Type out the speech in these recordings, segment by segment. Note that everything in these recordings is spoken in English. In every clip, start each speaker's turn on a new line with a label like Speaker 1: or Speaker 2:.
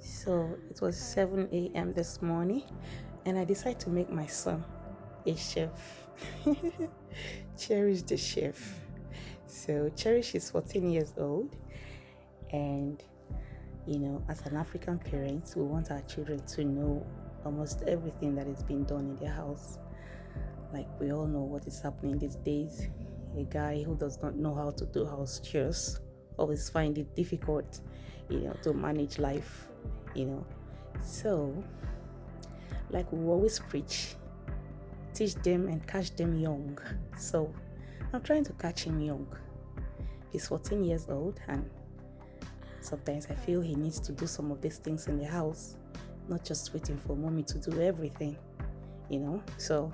Speaker 1: So it was 7 a.m. this morning, and I decided to make my son a chef. Cherish the chef. So Cherish is 14 years old, and as an African parent, we want our children to know almost everything that is being done in their house. Like we all know what is happening these days. A guy who does not know how to do house chores always find it difficult, to manage life, you know. So, like we always preach, teach them and catch them young. So, I'm trying to catch him young. He's 14 years old, and sometimes I feel he needs to do some of these things in the house, not just waiting for mommy to do everything, So,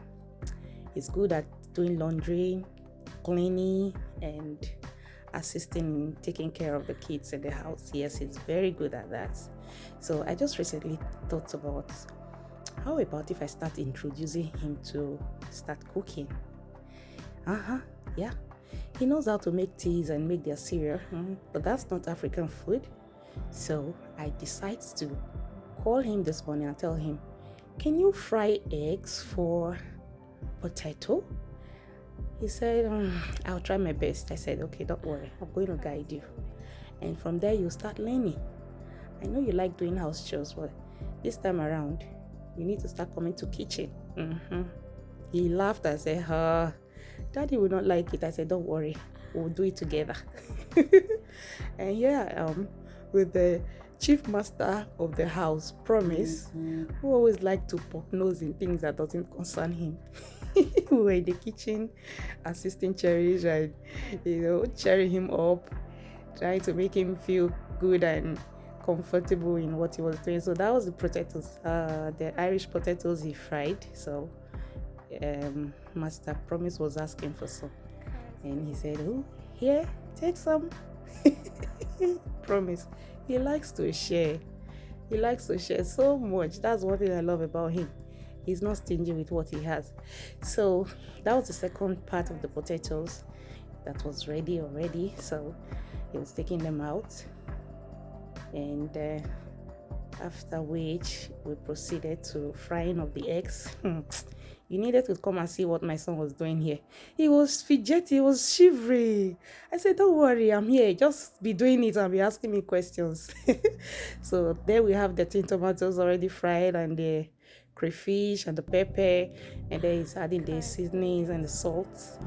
Speaker 1: he's good at doing laundry, cleaning, and assisting in taking care of the kids in the house. Yes, he's very good at that. So I just recently thought about how about if I start introducing him to start cooking. Yeah. He knows how to make teas and make their cereal, but that's not African food. So I decided to call him this morning and tell him, can you fry eggs for potato? He said, I'll try my best. I said, okay, don't worry. I'm going to guide you. And from there, you start learning. I know you like doing house chores, but this time around, you need to start coming to kitchen. He laughed and said, Daddy will not like it. I said, don't worry. We'll do it together. And with the chief master of the house, Promise, who always liked to poke nose in things that doesn't concern him. We were in the kitchen assisting Cherish and cheering him up, trying to make him feel good and comfortable in what he was doing. So that was the potatoes, the Irish potatoes he fried. So Master Promise was asking for some, and he said, oh, here, take some. Promise, he likes to share so much. That's one thing I love about him. He's not stingy with what he has. So that was the second part of the potatoes that was ready already. So he was taking them out, and after which we proceeded to frying of the eggs. You needed to come and see what my son was doing here. He was fidgety, he was shivery. I said, don't worry, I'm here. Just be doing it and be asking me questions. So there we have the tin tomatoes already fried, and the crayfish and the pepper, and then he's adding the seasonings and the salt.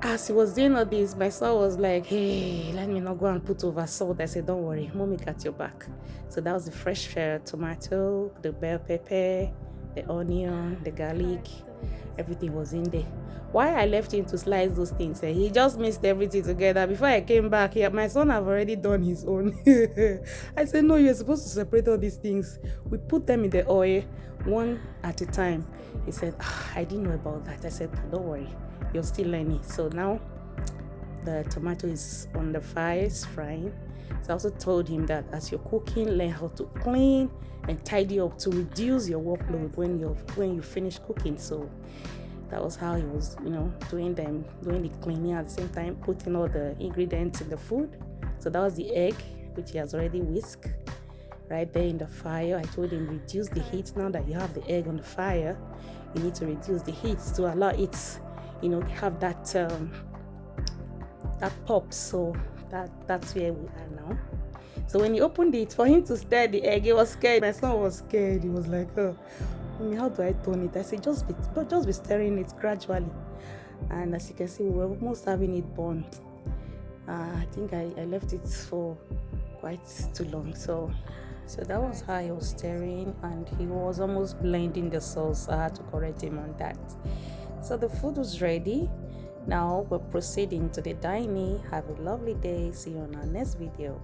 Speaker 1: As he was doing all this, my son was like, hey, let me not go and put over salt. I said, don't worry, mommy got your back. So that was the fresh tomato, the bell pepper, the onion, the garlic, everything was in there. Why I left him to slice those things, he just mixed everything together. Before I came back here, my son have already done his own. I said, no, you're supposed to separate all these things. We put them in the oil one at a time. He said, I didn't know about that. I said, don't worry, you're still learning. So now the tomato is on the fire, it's frying. So I also told him that as you're cooking, learn how to clean and tidy up to reduce your workload when you finish cooking. So that was how he was, doing the cleaning at the same time, putting all the ingredients in the food. So that was the egg, which he has already whisked right there in the fire. I told him reduce the heat. Now that you have the egg on the fire, you need to reduce the heat to allow it, have that pop. So that's where we are now. So when he opened it, for him to stir the egg, he was scared. My son was scared. He was like, oh, mommy, how do I turn it? I said, just be stirring it gradually. And as you can see, we were almost having it burnt. I think I left it for quite too long. So that was how he was stirring, and he was almost blending the sauce. I had to correct him on that. So the food was ready. Now we're proceeding to the dining. Have a lovely day. See you on our next video.